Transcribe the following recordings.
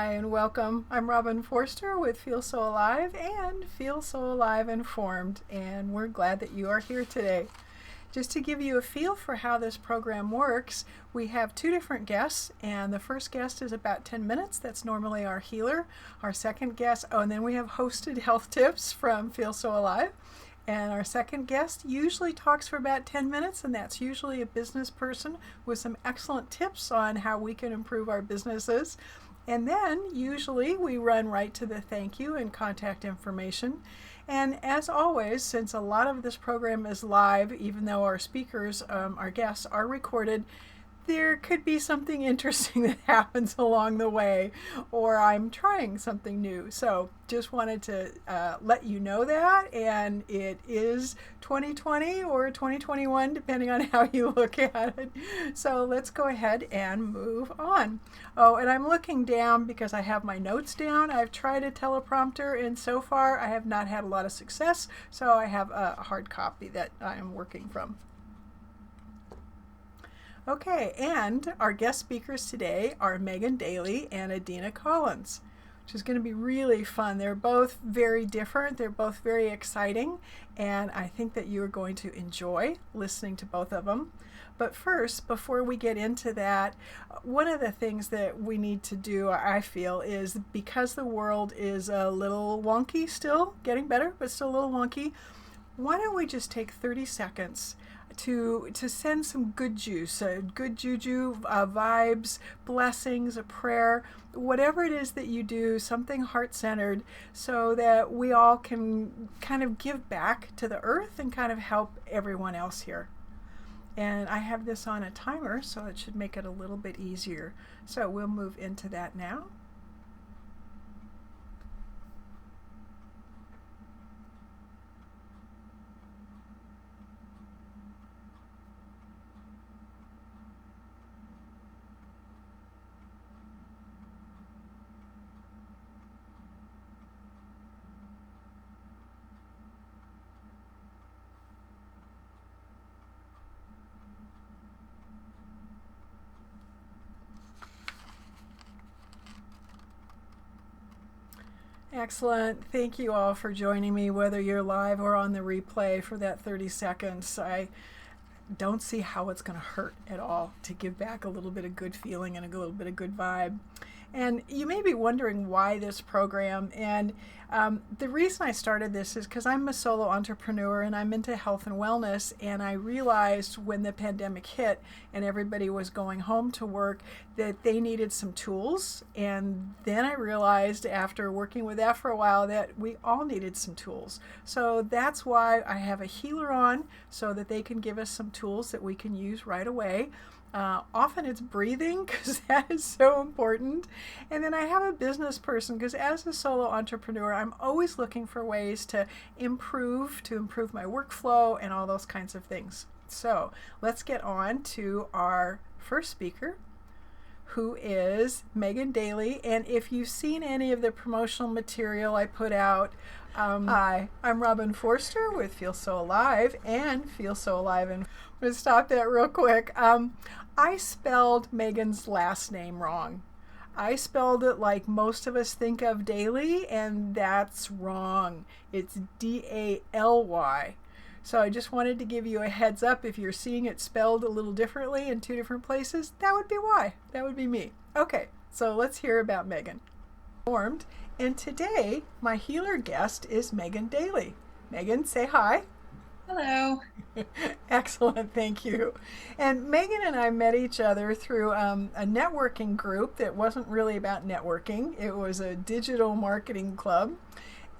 Hi and welcome. I'm Robin Forster with Feel So Alive and Feel So Alive Informed, and we're glad that you are here today. Just to give you a feel for how this program works, we have two different guests, and the first guest is about 10 minutes. That's normally our healer. Our second guest, and then we have hosted health tips from Feel So Alive. And our second guest usually talks for about 10 minutes, and that's usually a business person with some excellent tips on how we can improve our businesses. And then usually we run right to the thank you and contact information. And as always, since a lot of this program is live, even though our speakers, our guests, are recorded, there could be something interesting that happens along the way, or I'm trying something new. So just wanted to let you know that, and it is 2020 or 2021, depending on how you look at it. So let's go ahead and move on. Oh, and I'm looking down because I have my notes down. I've tried a teleprompter, and so far I have not had a lot of success, so I have a hard copy that I am working from. Okay, and our guest speakers today are Megan Daly and Adina, which is going to be really fun. They're both very different. They're both very exciting, and I think that you are going to enjoy listening to both of them. But first, before we get into that, one of the things that we need to do, I feel, is because the world is a little wonky still, getting better, but still a little wonky, why don't we just take 30 seconds to send some good juice, good juju, vibes, blessings, a prayer, whatever it is that you do, something heart-centered, so that we all can kind of give back to the earth and kind of help everyone else here. And I have this on a timer, so it should make it a little bit easier. So we'll move into that now. Excellent. Thank you all for joining me, whether you're live or on the replay, for that 30 seconds. I don't see how it's going to hurt at all to give back a little bit of good feeling and a little bit of good vibe. And you may be wondering why this program, and the reason I started this is because I'm a solo entrepreneur and I'm into health and wellness, and I realized when the pandemic hit and everybody was going home to work that they needed some tools, and then I realized after working with that for a while that we all needed some tools. So that's why I have a healer on, so that they can give us some tools that we can use right away. Often it's breathing, because that is so important. And then I have a business person, because as a solo entrepreneur, I'm always looking for ways to improve my workflow and all those kinds of things. So let's get on to our first speaker, who is Megan Daly. And if you've seen any of the promotional material I put out, hi, I'm Robin Forster with Feel So Alive and Feel So Alive. And I'm going to stop that real quick. I spelled Megan's last name wrong. I spelled it like most of us think of Daly, and that's wrong. It's D-A-L-Y. So I just wanted to give you a heads up. If you're seeing it spelled a little differently in two different places, that would be why. That would be me. Okay, so let's hear about Megan. And today, my healer guest is Megan Daly. Megan, say hi. Hello. Excellent, thank you. And Megan and I met each other through a networking group that wasn't really about networking. It was a digital marketing club.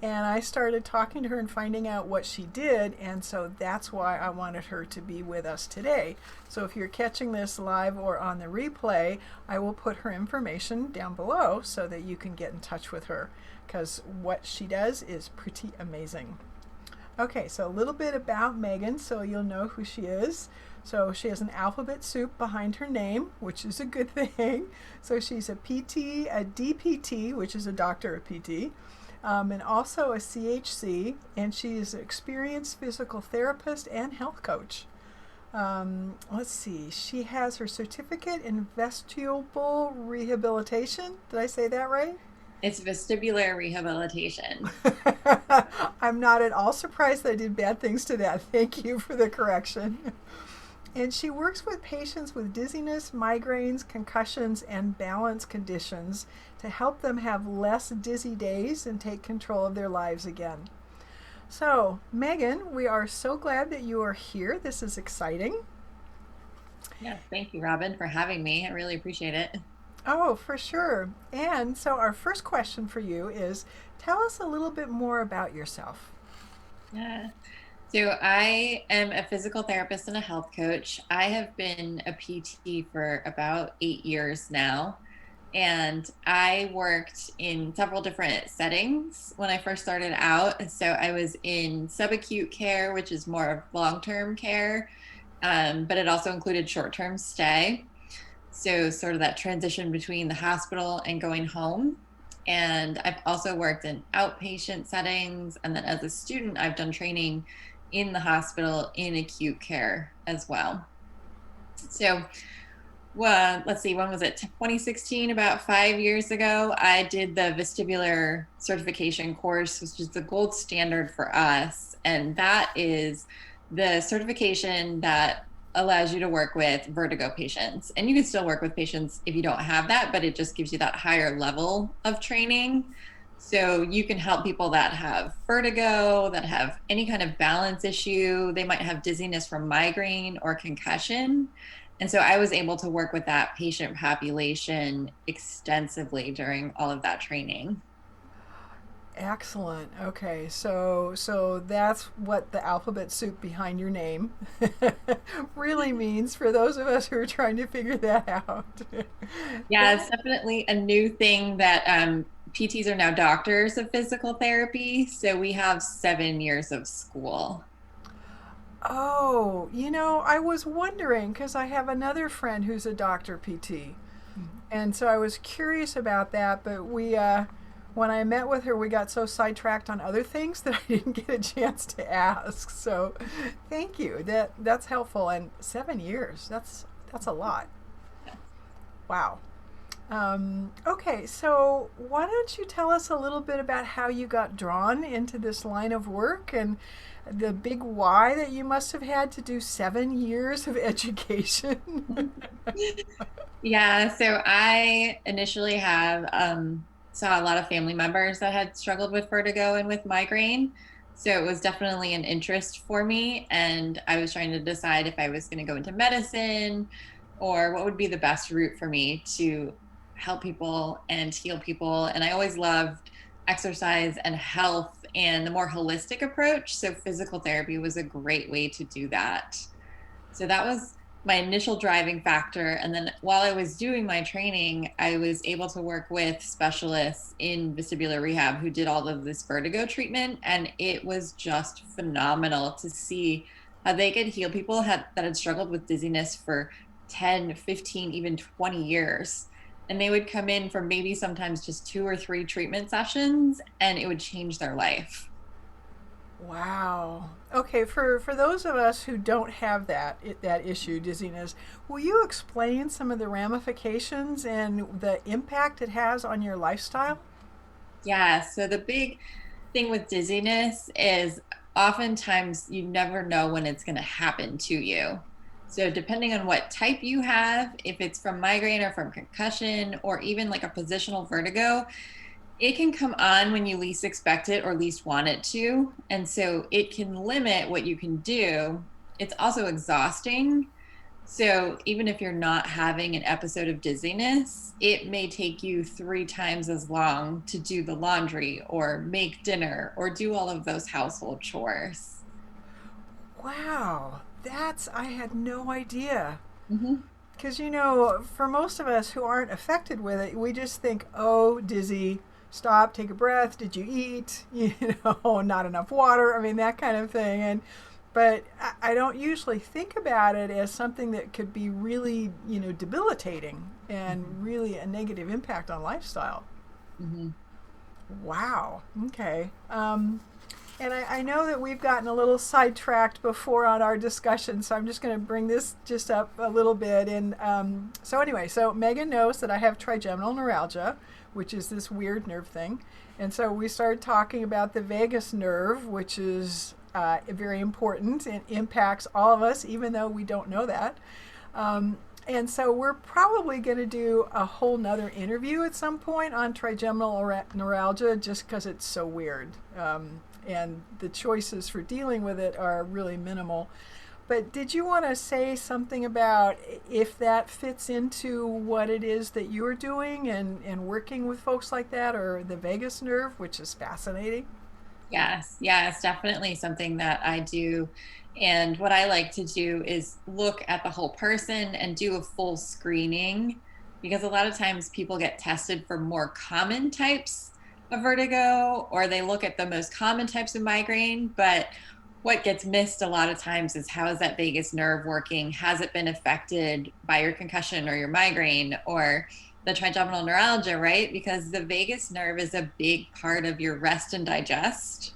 And I started talking to her and finding out what she did, and so that's why I wanted her to be with us today. So if you're catching this live or on the replay, I will put her information down below so that you can get in touch with her, because what she does is pretty amazing. Okay, so a little bit about Megan so you'll know who she is. So she has an alphabet soup behind her name, which is a good thing. So she's a PT, a DPT, which is a doctor of PT, and also a CHC, and she is an experienced physical therapist and health coach. Let's see. She has her certificate in vestibular rehabilitation. Did I say that right? It's vestibular rehabilitation. I'm not at all surprised that I did bad things to that. Thank you for the correction. And she works with patients with dizziness, migraines, concussions, and balance conditions to help them have less dizzy days and take control of their lives again. So, Megan, we are so glad that you are here. This is exciting. Yes, thank you, Robin, for having me. I really appreciate it. Oh, for sure. And so, our first question for you is tell us a little bit more about yourself. Yeah. So I am a physical therapist and a health coach. I have been a PT for about 8 years now. And I worked in several different settings when I first started out. So I was in subacute care, which is more of long-term care, but it also included short-term stay. So sort of that transition between the hospital and going home. And I've also worked in outpatient settings. And then as a student, I've done training in the hospital in acute care as well. So, well, let's see, when was it? 2016, about 5 years ago, I did the vestibular certification course, which is the gold standard for us. And that is the certification that allows you to work with vertigo patients. And you can still work with patients if you don't have that, but it just gives you that higher level of training. So you can help people that have vertigo, that have any kind of balance issue. They might have dizziness from migraine or concussion. And so I was able to work with that patient population extensively during all of that training. Excellent. Okay, so that's what the alphabet soup behind your name really means for those of us who are trying to figure that out. Yeah, That it's definitely a new thing that PTs are now doctors of physical therapy. So we have 7 years of school. Oh, I was wondering because I have another friend who's a doctor PT. And so I was curious about that, but when I met with her, we got so sidetracked on other things that I didn't get a chance to ask. So, thank you. That's helpful. And 7 years, that's a lot. Wow. Okay, so why don't you tell us a little bit about how you got drawn into this line of work and the big why that you must have had to do 7 years of education? Yeah, so I initially have saw a lot of family members that had struggled with vertigo and with migraine. So it was definitely an interest for me. And I was trying to decide if I was going to go into medicine or what would be the best route for me to help people and heal people. And I always loved exercise and health and the more holistic approach. So physical therapy was a great way to do that. So that was my initial driving factor. And then while I was doing my training, I was able to work with specialists in vestibular rehab who did all of this vertigo treatment. And it was just phenomenal to see how they could heal people that had struggled with dizziness for 10, 15, even 20 years. And they would come in for maybe sometimes just 2 or 3 treatment sessions, and it would change their life. Wow. Okay, for those of us who don't have that issue, dizziness, will you explain some of the ramifications and the impact it has on your lifestyle? Yeah, so the big thing with dizziness is oftentimes you never know when it's going to happen to you. So, depending on what type you have, if it's from migraine or from concussion or even like a positional vertigo, it can come on when you least expect it or least want it to. And so it can limit what you can do. It's also exhausting. So even if you're not having an episode of dizziness, it may take you 3 times as long to do the laundry or make dinner or do all of those household chores. Wow. I had no idea. Mm-hmm. Because, for most of us who aren't affected with it, we just think, oh, dizzy, stop, take a breath, did you eat? Not enough water. I mean, that kind of thing. But I don't usually think about it as something that could be really, debilitating and really a negative impact on lifestyle. Mm-hmm. Wow. Okay. And I know that we've gotten a little sidetracked before on our discussion, so I'm just going to bring this just up a little bit. And so Megan knows that I have trigeminal neuralgia, which is this weird nerve thing. And so we started talking about the vagus nerve, which is very important and impacts all of us, even though we don't know that. And so we're probably going to do a whole nother interview at some point on trigeminal neuralgia just because it's so weird. And the choices for dealing with it are really minimal. But did you want to say something about if that fits into what it is that you're doing and working with folks like that, or the vagus nerve, which is fascinating? Yes, yes, definitely something that I do. And what I like to do is look at the whole person and do a full screening, because a lot of times people get tested for more common types of vertigo, or they look at the most common types of migraine. But what gets missed a lot of times is, how is that vagus nerve working? Has it been affected by your concussion or your migraine or the trigeminal neuralgia, right? Because the vagus nerve is a big part of your rest and digest.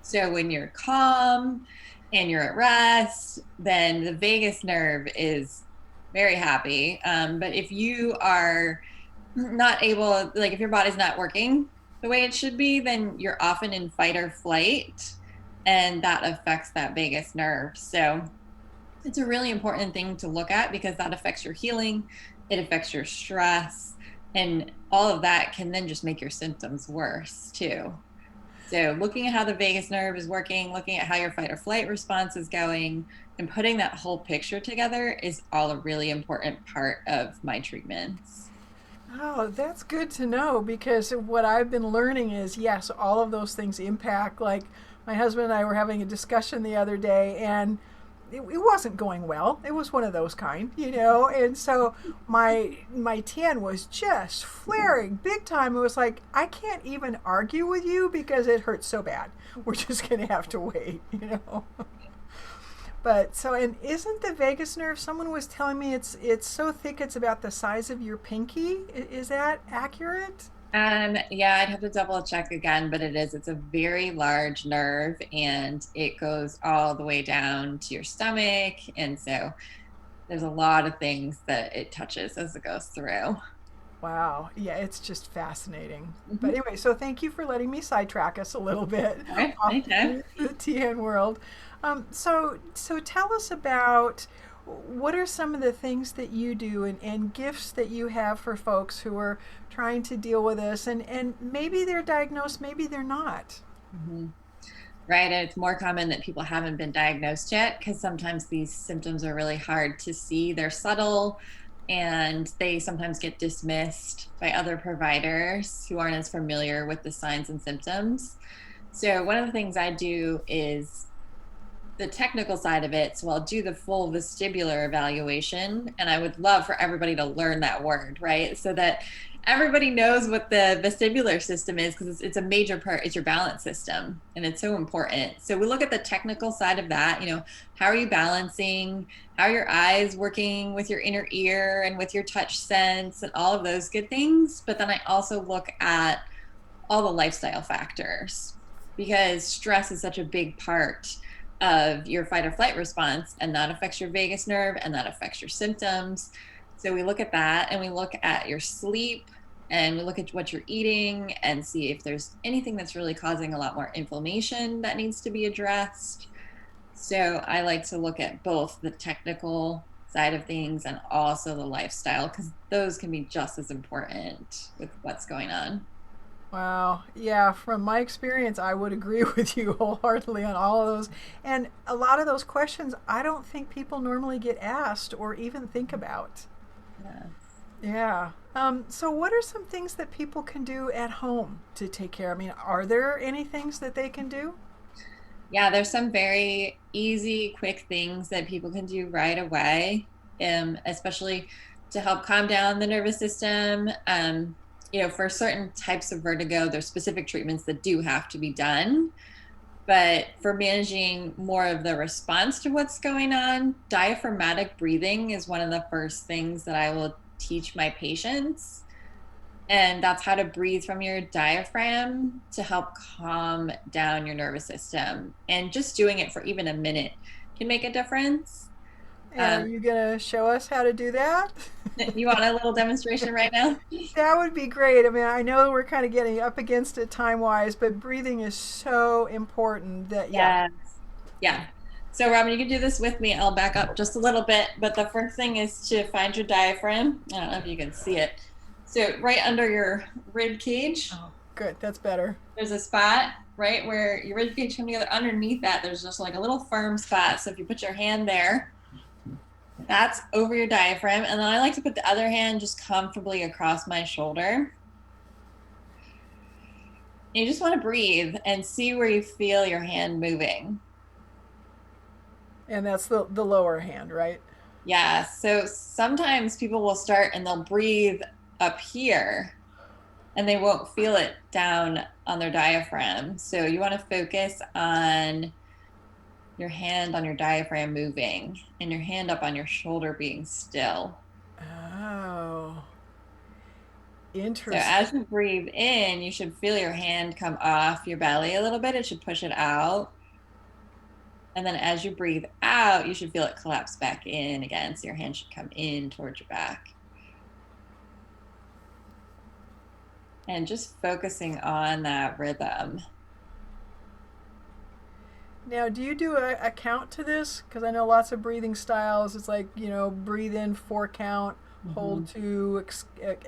So when you're calm and you're at rest, then the vagus nerve is very happy. But if you are not able, like if your body's not working the way it should be, then you're often in fight or flight, and that affects that vagus nerve. So it's a really important thing to look at, because that affects your healing, it affects your stress, and all of that can then just make your symptoms worse too. So looking at how the vagus nerve is working, looking at how your fight or flight response is going, and putting that whole picture together is all a really important part of my treatments. Oh, that's good to know, because what I've been learning is yes, all of those things impact. Like my husband and I were having a discussion the other day, and it wasn't going well. It was one of those kind, you know. And so my tan was just flaring big time. It was like, I can't even argue with you because it hurts so bad. We're just gonna have to wait, you know. But so, and isn't the vagus nerve? Someone was telling me it's so thick it's about the size of your pinky. Is that accurate? Yeah, I'd have to double check again, but it is. It's a very large nerve, and it goes all the way down to your stomach. And so there's a lot of things that it touches as it goes through. Wow. Yeah, it's just fascinating. But Mhm. anyway, so thank you for letting me sidetrack us a little bit All right, off anytime. the TN world. So tell us about what are some of the things that you do and gifts that you have for folks who are trying to deal with this, and maybe they're diagnosed, maybe they're not. Mhm. Right. And it's more common that people haven't been diagnosed yet, because sometimes these symptoms are really hard to see. They're subtle, and they sometimes get dismissed by other providers who aren't as familiar with the signs and symptoms. So, one of the things I do is the technical side of it. So I'll do the full vestibular evaluation, and I would love for everybody to learn that word, right? So that everybody knows what the vestibular system is, because it's a major part. It's your balance system, and it's so important. So we look at the technical side of that. How are you balancing? How are your eyes working with your inner ear and with your touch sense and all of those good things? But then I also look at all the lifestyle factors, because stress is such a big part of your fight or flight response, and that affects your vagus nerve, and that affects your symptoms. So we look at that, and we look at your sleep, and we look at what you're eating and see if there's anything that's really causing a lot more inflammation that needs to be addressed. So I like to look at both the technical side of things and also the lifestyle, because those can be just as important with what's going on. Wow. Yeah, from my experience, I would agree with you wholeheartedly on all of those. And a lot of those questions, I don't think people normally get asked or even think about. Yeah. Yeah. So, what are some things that people can do at home to take care? I mean, are there any things that they can do? Yeah, there's some very easy, quick things that people can do right away, especially to help calm down the nervous system. For certain types of vertigo, there's specific treatments that do have to be done. But for managing more of the response to what's going on, diaphragmatic breathing is one of the first things that I will teach my patients. And that's how to breathe from your diaphragm to help calm down your nervous system. And just doing it for even a minute can make a difference. And are Um, you going to show us how to do that? you want a little demonstration right now? That would be great. I mean, I know we're kind of getting up against it time wise, but breathing is so important that, yeah. Yes. Yeah. So, Robin, you can do this with me. I'll back up just a little bit. But the first thing is to find your diaphragm. I don't know if you can see it. So, right under your rib cage, Oh, good. That's better. there's a spot right where your rib cage come together. Underneath that, there's just like a little firm spot. So, if you put your hand there, that's over your diaphragm. And then I like to put the other hand just comfortably across my shoulder. You just want to breathe and see where you feel your hand moving. And that's the lower hand, right? Yeah. So sometimes people will start and they'll breathe up here and they won't feel it down on their diaphragm. So you want to focus on your hand on your diaphragm moving and your hand up on your shoulder being still. Oh, So interesting. as you breathe in, you should feel your hand come off your belly a little bit. It should push it out. And then as you breathe out, you should feel it collapse back in again. So your hand should come in towards your back. And just focusing on that rhythm. Now, do you do a count to this? Because I know lots of breathing styles. It's like, breathe in 4 count, hold 2,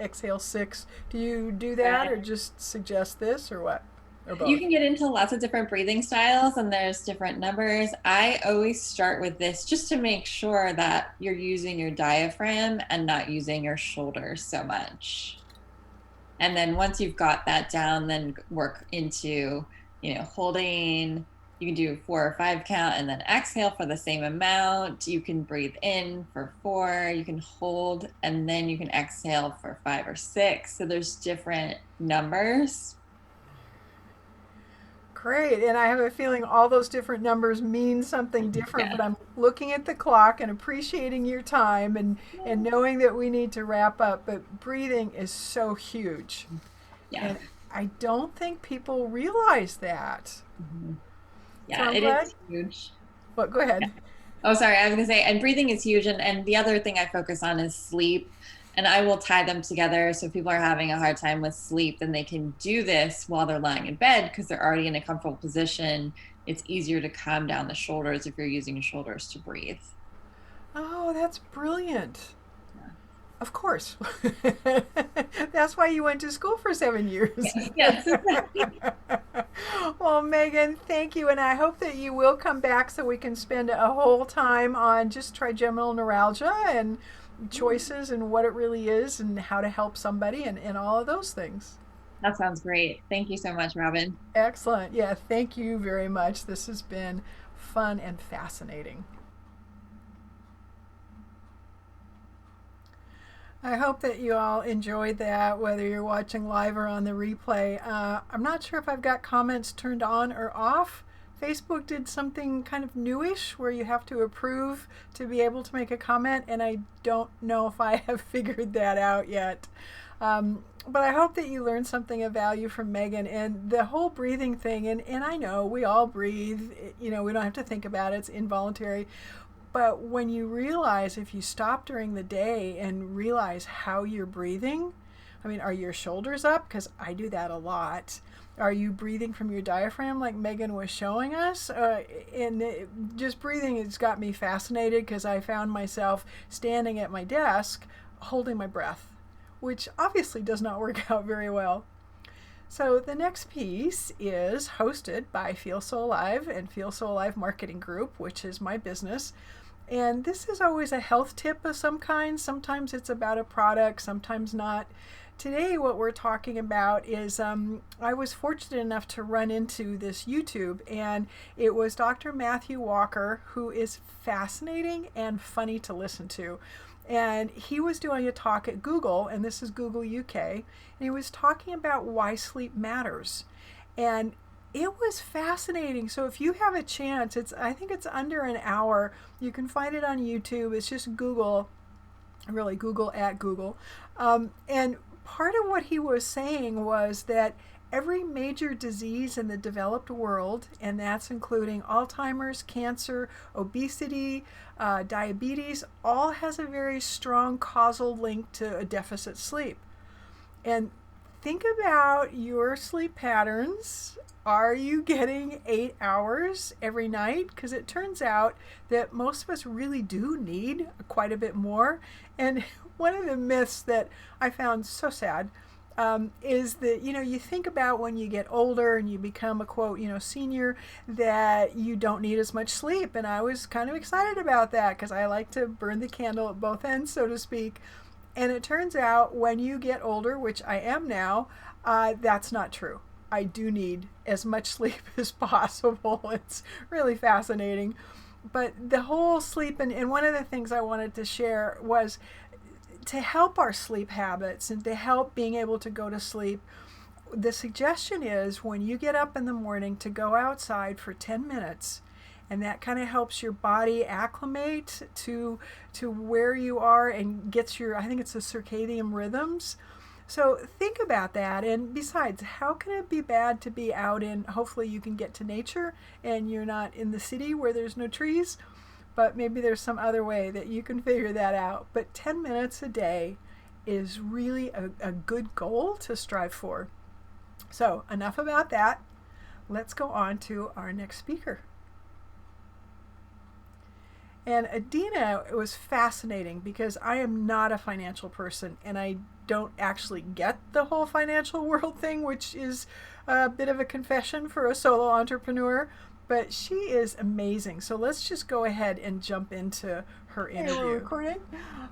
exhale 6. Do you do that or just suggest this or what? Or You both? can get into lots of different breathing styles and there's different numbers. I always start with this just to make sure that you're using your diaphragm and not using your shoulders so much. And then once you've got that down, then work into, holding. You can do 4 or 5 count and then exhale for the same amount. You can breathe in for 4, you can hold, and then you can exhale for 5 or 6. So there's different numbers. Great. And I have a feeling all those different numbers mean something different, Yeah. but I'm looking at the clock and appreciating your time and knowing that we need to wrap up. But breathing is so huge. Yeah. And I don't think people realize that. Mhm. So Yeah, I'm it glad. is huge. What? Go Yeah. ahead. Oh, sorry. I was going to say, and breathing is huge. And the other thing I focus on is sleep. And I will tie them together. So if people are having a hard time with sleep, then they can do this while they're lying in bed because they're already in a comfortable position. It's easier to calm down the shoulders if you're using your shoulders to breathe. Oh, that's brilliant. Yeah. Of course. That's why you went to school for 7 years. Yes, yes. Well, Megan, thank you. And I hope that you will come back so we can spend a whole time on just trigeminal neuralgia and choices and what it really is and how to help somebody and all of those things. That sounds great. Thank you so much, Robin. Excellent. Yeah, thank you very much. This has been fun and fascinating. I hope that you all enjoyed that, whether you're watching live or on the replay. I'm not sure if I've got comments turned on or off. Facebook did something kind of newish where you have to approve to be able to make a comment, and I don't know if I have figured that out yet. But I hope that you learned something of value from Megan and the whole breathing thing. And I know we all breathe, we don't have to think about it, it's involuntary. But when you realize, if you stop during the day and realize how you're breathing, I mean, are your shoulders up? Because I do that a lot. Are you breathing from your diaphragm like Megan was showing us? Just breathing has got me fascinated because I found myself standing at my desk holding my breath, which obviously does not work out very well. So the next piece is hosted by Feel So Alive and Feel So Alive Marketing Group, which is my business. And this is always a health tip of some kind. Sometimes it's about a product, sometimes not. Today, what we're talking about is I was fortunate enough to run into this YouTube, and it was Dr. Matthew Walker, who is fascinating and funny to listen to. And he was doing a talk at Google, and this is Google UK, and he was talking about why sleep matters. And it was fascinating. So if you have a chance, I think it's under an hour. You can find it on YouTube. It's just Google, really Google at Google. And part of what he was saying was that every major disease in the developed world, and that's including Alzheimer's, cancer, obesity, diabetes, all has a very strong causal link to a deficit sleep. And think about your sleep patterns. Are you getting 8 hours every night? Because it turns out that most of us really do need quite a bit more. And one of the myths that I found so sad is that, you think about when you get older and you become a quote, senior, that you don't need as much sleep. And I was kind of excited about that because I like to burn the candle at both ends, so to speak. And it turns out when you get older, which I am now, that's not true. I do need as much sleep as possible. It's really fascinating. But the whole sleep, and one of the things I wanted to share was to help our sleep habits and to help being able to go to sleep. The suggestion is when you get up in the morning to go outside for 10 minutes, and that kind of helps your body acclimate to where you are and gets your, I think it's the circadian rhythms. So think about that. And besides, how can it be bad to be out in, hopefully you can get to nature and you're not in the city where there's no trees, but maybe there's some other way that you can figure that out. But 10 minutes a day is really a good goal to strive for. So enough about that. Let's go on to our next speaker. And Adina was fascinating because I am not a financial person and I don't actually get the whole financial world thing, which is a bit of a confession for a solo entrepreneur, but she is amazing. So let's just go ahead and jump into her interview. Hey, we're recording.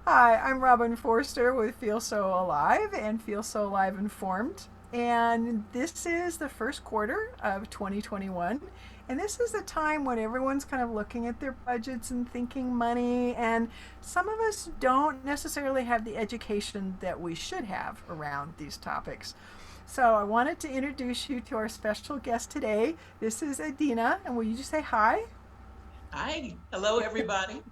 Hi, I'm Robin Forster with Feel So Alive and Feel So Alive Informed. And this is the first quarter of 2021. And this is the time when everyone's kind of looking at their budgets and thinking money. And some of us don't necessarily have the education that we should have around these topics. So I wanted to introduce you to our special guest today. This is Adina. And will you just say hi? Hi. Hello, everybody.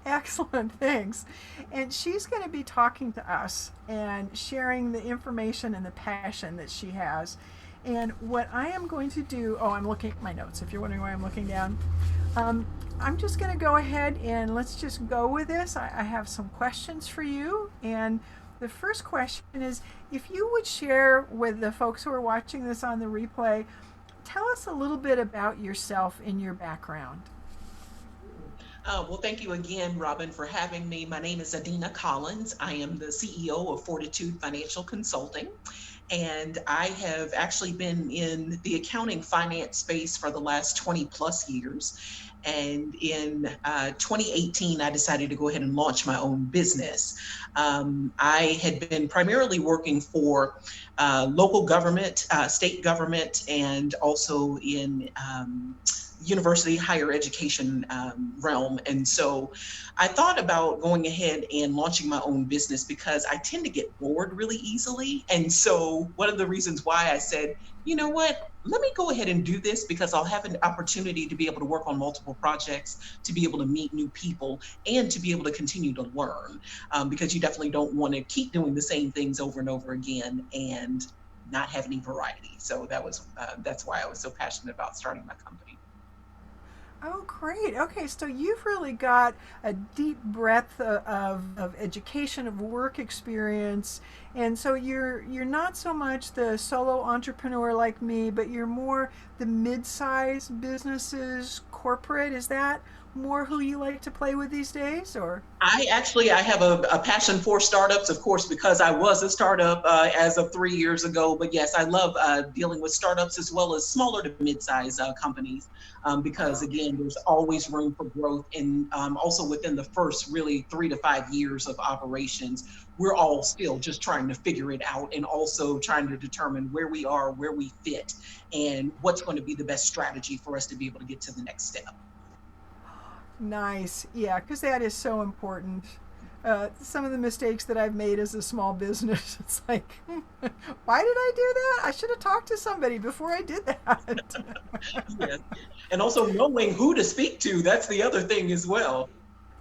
Excellent, thanks. And she's going to be talking to us and sharing the information and the passion that she has. And what I am going to do, I'm looking at my notes, if you're wondering why I'm looking down. I'm just going to go ahead and let's just go with this. I have some questions for you. And the first question is, if you would share with the folks who are watching this on the replay, tell us a little bit about yourself and your background. Well, thank you again, Robin, for having me. My name is Adina Collins. I am the CEO of Fortitude Financial Consulting. And I have actually been in the accounting finance space for the last 20 plus years. And in 2018, I decided to go ahead and launch my own business. I had been primarily working for local government, state government, and also in university higher education realm. And so I thought about going ahead and launching my own business because I tend to get bored really easily. And so one of the reasons why I said, you know what, let me go ahead and do this because I'll have an opportunity to be able to work on multiple projects, to be able to meet new people, and to be able to continue to learn because you definitely don't want to keep doing the same things over and over again and not have any variety. So that's why I was so passionate about starting my company. Oh, great. Okay, so you've really got a deep breadth of education, of work experience. And so you're not so much the solo entrepreneur like me, but you're more the mid-sized businesses, corporate. Is that more who you like to play with these days, or? I have a passion for startups, of course, because I was a startup as of 3 years ago. But yes, I love dealing with startups as well as smaller to mid-size companies because, again, there's always room for growth. And also within the first really 3 to 5 years of operations, we're all still just trying to figure it out and also trying to determine where we are, where we fit, and what's going to be the best strategy for us to be able to get to the next step. Nice. Yeah, because that is so important. Some of the mistakes that I've made as a small business, it's like, why did I do that? I should have talked to somebody before I did that. Yes. And also knowing who to speak to, that's the other thing as well.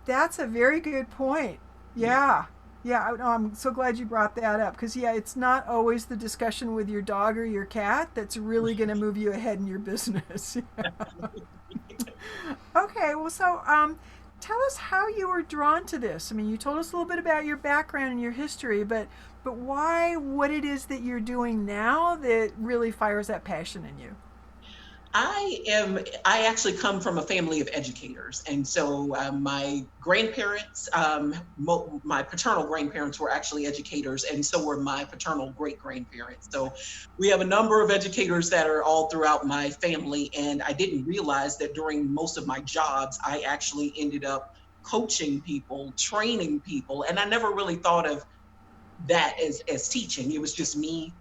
That's a very good point. Yeah. Yeah, I'm so glad you brought that up because, yeah, it's not always the discussion with your dog or your cat that's really going to move you ahead in your business. Okay, well, so tell us how you were drawn to this. I mean, you told us a little bit about your background and your history, but why, what it is that you're doing now that really fires that passion in you? I actually come from a family of educators. And so my grandparents, my paternal grandparents were actually educators, and so were my paternal great grandparents. So we have a number of educators that are all throughout my family. And I didn't realize that during most of my jobs, I actually ended up coaching people, training people. And I never really thought of that as teaching. It was just me,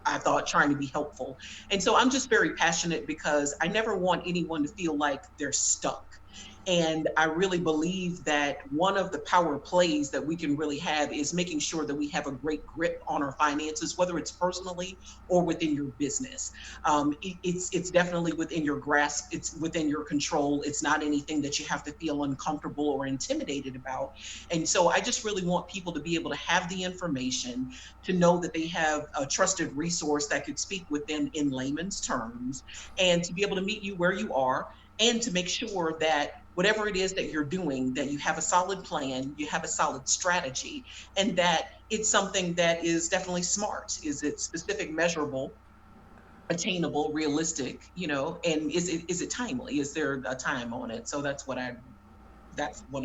I thought, trying to be helpful. And so I'm just very passionate because I never want anyone to feel like they're stuck. And I really believe that one of the power plays that we can really have is making sure that we have a great grip on our finances, whether it's personally or within your business. It's definitely within your grasp. It's within your control. It's not anything that you have to feel uncomfortable or intimidated about. And so I just really want people to be able to have the information, to know that they have a trusted resource that could speak with them in layman's terms, and to be able to meet you where you are, and to make sure that whatever it is that you're doing, that you have a solid plan, you have a solid strategy, and that it's something that is definitely smart. Is it specific, measurable, attainable, realistic, and is it timely? Is there a time on it? So that's one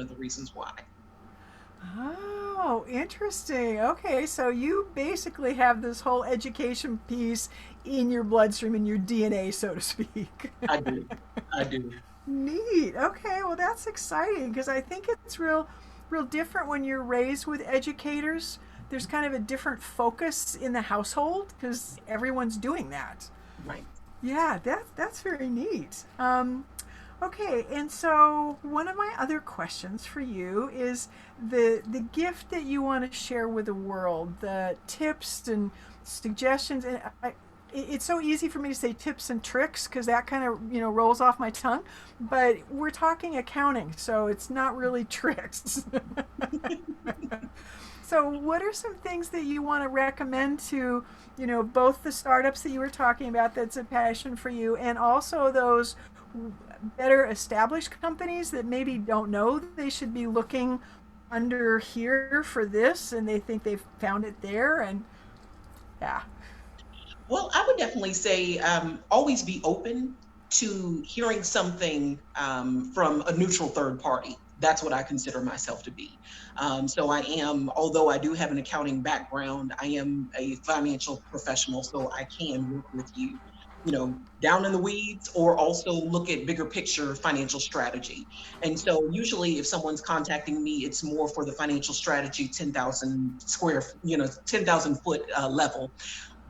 of the reasons why. Oh, interesting. Okay, so you basically have this whole education piece in your bloodstream, in your DNA, so to speak. I do. I do. Neat. Okay, well that's exciting because I think it's real different when you're raised with educators. There's kind of a different focus in the household because everyone's doing that. Right. Yeah, that's very neat. Okay, and so one of my other questions for you is the gift that you want to share with the world, the tips and suggestions. And it's so easy for me to say tips and tricks because that kind of rolls off my tongue. But we're talking accounting, so it's not really tricks. So, what are some things that you want to recommend to, both the startups that you were talking about that's a passion for you, and also those better established companies that maybe don't know they should be looking under here for this and they think they've found it there? And yeah. Well, I would definitely say always be open to hearing something from a neutral third party. That's what I consider myself to be. So I am, although I do have an accounting background, I am a financial professional, so I can work with you, down in the weeds, or also look at bigger picture financial strategy. And so usually if someone's contacting me, it's more for the financial strategy, 10,000 foot level.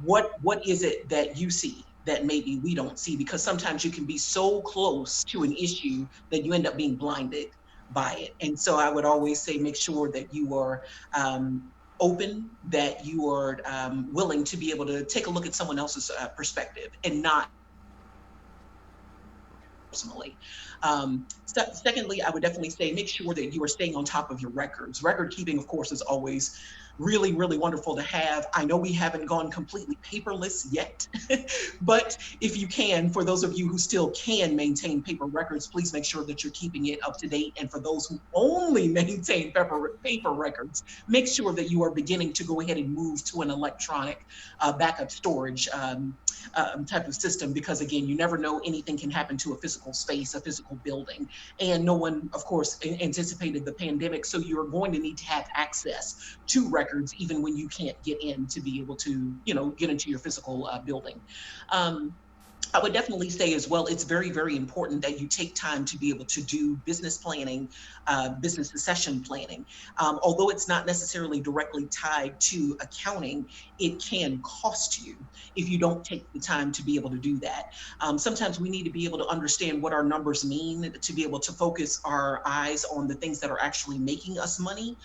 What is it that you see that maybe we don't see? Because sometimes you can be so close to an issue that you end up being blinded by it. And so I would always say make sure that you are open, that you are willing to be able to take a look at someone else's perspective and not personally. Secondly, I would definitely say make sure that you are staying on top of your records. Record keeping, of course, is always really, really wonderful to have. I know we haven't gone completely paperless yet, but if you can, for those of you who still can maintain paper records, please make sure that you're keeping it up to date. And for those who only maintain paper records, make sure that you are beginning to go ahead and move to an electronic backup storage type of system, because again, you never know, anything can happen to a physical space, a physical building, and no one, of course, anticipated the pandemic. So you're going to need to have access to records even when you can't get in, to be able to, get into your physical building. I would definitely say as well, it's very, very important that you take time to be able to do business planning, business succession planning. Although it's not necessarily directly tied to accounting, it can cost you if you don't take the time to be able to do that. Sometimes we need to be able to understand what our numbers mean, to be able to focus our eyes on the things that are actually making us money,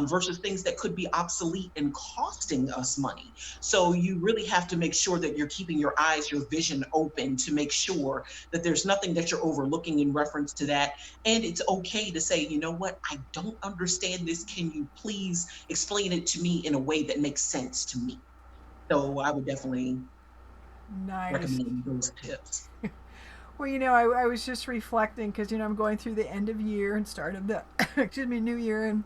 versus things that could be obsolete and costing us money. So you really have to make sure that you're keeping your eyes, your vision open open to make sure that there's nothing that you're overlooking in reference to that. And it's okay to say, you know what, I don't understand this. Can you please explain it to me in a way that makes sense to me? So I would definitely Nice. recommend those tips. Well, I was just reflecting because, I'm going through the end of year and start of the, excuse me, new year, and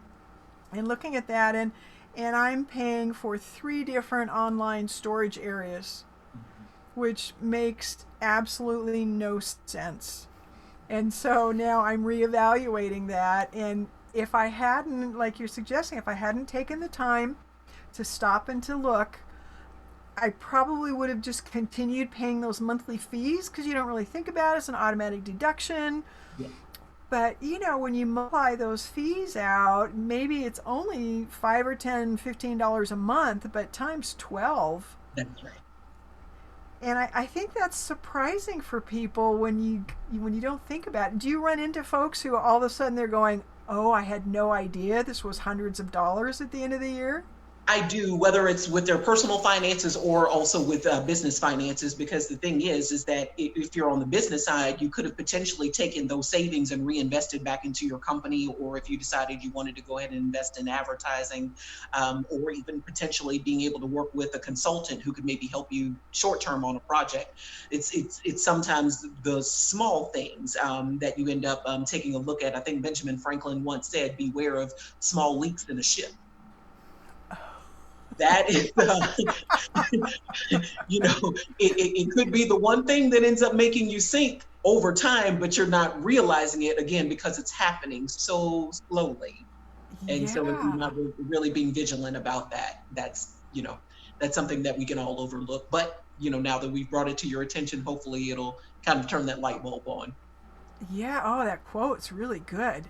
looking at that, and I'm paying for 3 different online storage areas, which makes absolutely no sense. And so now I'm reevaluating that. And if I hadn't, like you're suggesting, if I hadn't taken the time to stop and to look, I probably would have just continued paying those monthly fees because you don't really think about it. It's an automatic deduction. Yeah, But when you multiply those fees out, maybe it's only $5 or $10, $15 a month, but times 12. that's right. And I think that's surprising for people when you don't think about it. Do you run into folks who all of a sudden they're going, "Oh, I had no idea this was hundreds of dollars at the end of the year"? I do, whether it's with their personal finances or also with business finances, because the thing is that if you're on the business side, you could have potentially taken those savings and reinvested back into your company, or if you decided you wanted to go ahead and invest in advertising, or even potentially being able to work with a consultant who could maybe help you short term on a project. It's sometimes the small things that you end up taking a look at. I think Benjamin Franklin once said, "Beware of small leaks in a ship." That is, it could be the one thing that ends up making you sink over time, but you're not realizing it, again, because it's happening so slowly. And so if you're Yeah. not really being vigilant about that, that's something that we can all overlook. But, now that we've brought it to your attention, hopefully it'll kind of turn that light bulb on. Yeah, oh, that quote's really good.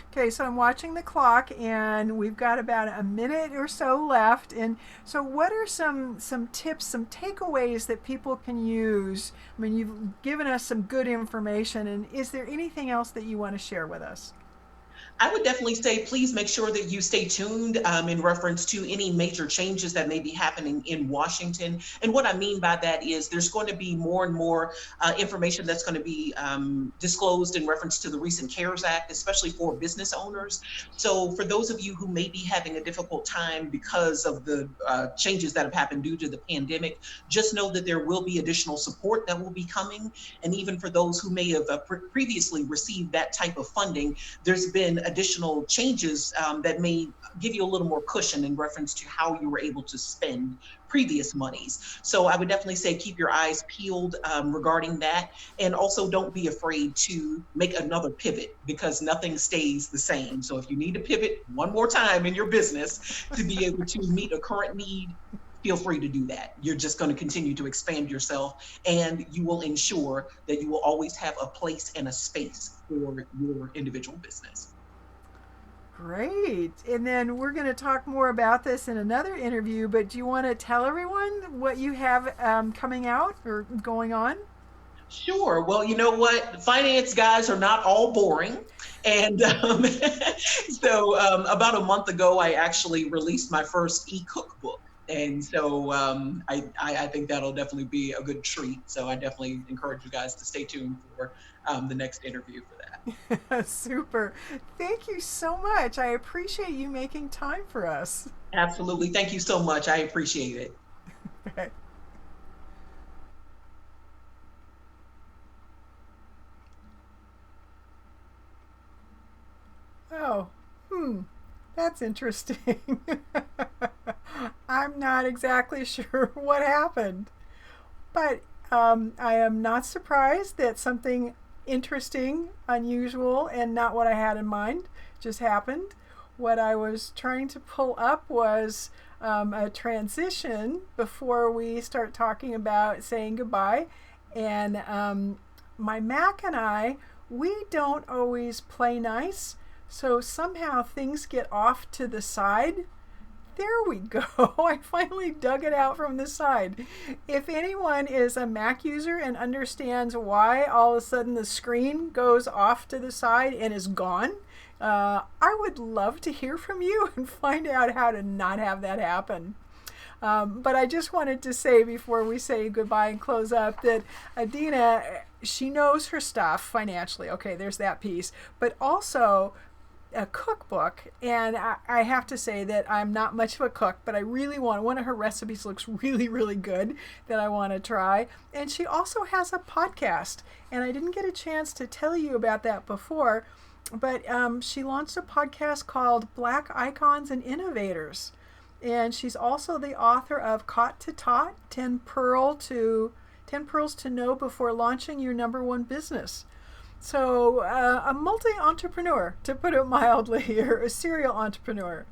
Okay, so I'm watching the clock, and we've got about a minute or so left. And so, what are some tips, some takeaways that people can use? I mean, you've given us some good information, and is there anything else that you want to share with us? I would definitely say, please make sure that you stay tuned in reference to any major changes that may be happening in Washington. And what I mean by that is there's going to be more and more information that's going to be disclosed in reference to the recent CARES Act, especially for business owners. So for those of you who may be having a difficult time because of the changes that have happened due to the pandemic, just know that there will be additional support that will be coming. And even for those who may have previously received that type of funding, there's been additional changes that may give you a little more cushion in reference to how you were able to spend previous monies. So I would definitely say keep your eyes peeled regarding that. And also don't be afraid to make another pivot, because nothing stays the same. So if you need to pivot one more time in your business to be able to meet a current need, feel free to do that. You're just going to continue to expand yourself, and you will ensure that you will always have a place and a space for your individual business. Great. And then we're going to talk more about this in another interview, but do you want to tell everyone what you have coming out or going on? Sure. Well, you know what? Finance guys are not all boring. And so about a month ago, I actually released my first e-cookbook. And so I think that'll definitely be a good treat. So I definitely encourage you guys to stay tuned for the next interview for that. Super. Thank you so much. I appreciate you making time for us. Absolutely. Thank you so much. I appreciate it. Okay. Oh, that's interesting. I'm not exactly sure what happened, but I am not surprised that something interesting, unusual, and not what I had in mind just happened. What I was trying to pull up was a transition before we start talking about saying goodbye. And my Mac and we don't always play nice. So somehow things get off to the side. There we go. I finally dug it out from the side. If anyone is a Mac user and understands why all of a sudden the screen goes off to the side and is gone, I would love to hear from you and find out how to not have that happen. But I just wanted to say before we say goodbye and close up that Adina, she knows her stuff financially. Okay, there's that piece. But also a cookbook, and I have to say that I'm not much of a cook, but I really want, one of her recipes looks really, really good that I want to try. And she also has a podcast, and I didn't get a chance to tell you about that before, but she launched a podcast called Black Icons and Innovators. And she's also the author of Caught to Tot, 10 Pearls to Know Before Launching Your Number One Business. So a multi-entrepreneur, to put it mildly, or a serial entrepreneur.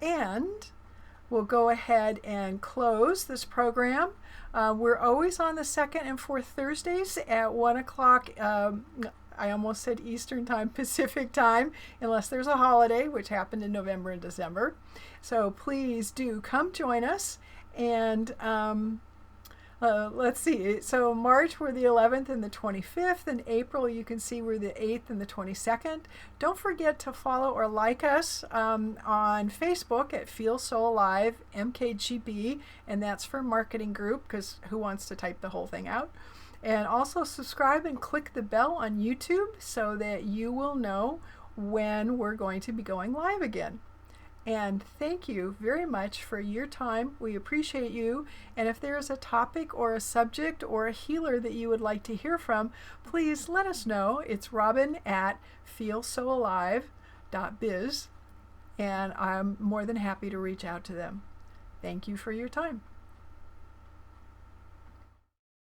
And we'll go ahead and close this program. We're always on the second and fourth Thursdays at 1 o'clock. I almost said Eastern Time, Pacific Time, unless there's a holiday, which happened in November and December. So please do come join us. And let's see. So March, we're the 11th and the 25th. In April, you can see we're the 8th and the 22nd. Don't forget to follow or like us on Facebook at Feel So Alive MKGB, and that's for Marketing Group, because who wants to type the whole thing out? And also subscribe and click the bell on YouTube so that you will know when we're going to be going live again. And thank you very much for your time. We appreciate you. And if there's a topic or a subject or a healer that you would like to hear from, please let us know. It's Robin at feelsoalive.biz, and I'm more than happy to reach out to them. Thank you for your time.